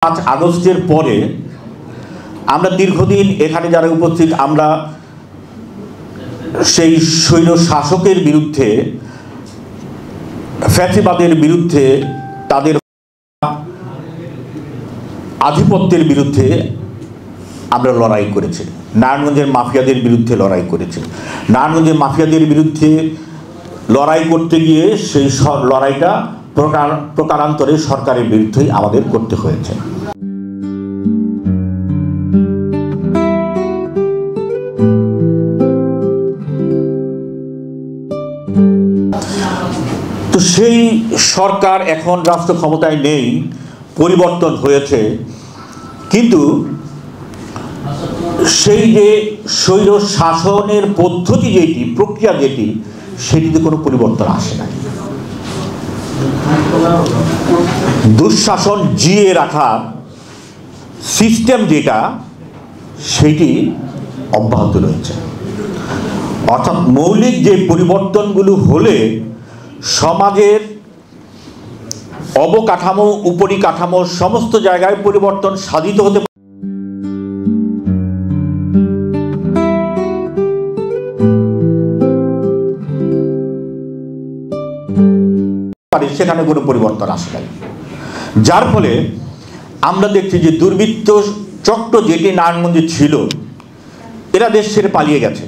5 আগস্টের পরে আমরা দীর্ঘদিন এখানে যারা উপস্থিত আমরা সেই স্বৈর শাসকের বিরুদ্ধে ফ্যাসিবাদের বিরুদ্ধে তাদের আধিপত্যের বিরুদ্ধে আমরা লড়াই করেছি। নারায়ণগঞ্জের মাফিয়াদের বিরুদ্ধে লড়াই করেছি। নারায়ণগঞ্জের মাফিয়াদের বিরুদ্ধে লড়াই করতে গিয়ে সেই লড়াইটা প্রকারান্তরে সরকারের বিরুদ্ধেই আমাদের করতে হয়েছে। তো সেই সরকার এখন রাষ্ট্র ক্ষমতায় নেই, পরিবর্তন হয়েছে, কিন্তু সেই যে স্বৈর শাসনের পদ্ধতি যেটি, প্রক্রিয়া যেটি, সেটিতে কোনো পরিবর্তন আসে না। দুঃশাসন জিয়ে রাখা সিস্টেম যেটা, সেটি অব্যাহত রয়েছে। অর্থাৎ মৌলিক যে পরিবর্তনগুলো হলে সমাজের অবকাঠামো, উপরিকাঠামো সমস্ত জায়গায় পরিবর্তন সাধিত হতে পারে, সেখানে কোনো পরিবর্তন আসে নাই। যার ফলে আমরা দেখছি যে দুর্বৃত্ত চক্র যেটি নারায়ণগঞ্জে ছিল, এরা দেশ ছেড়ে পালিয়ে গেছে।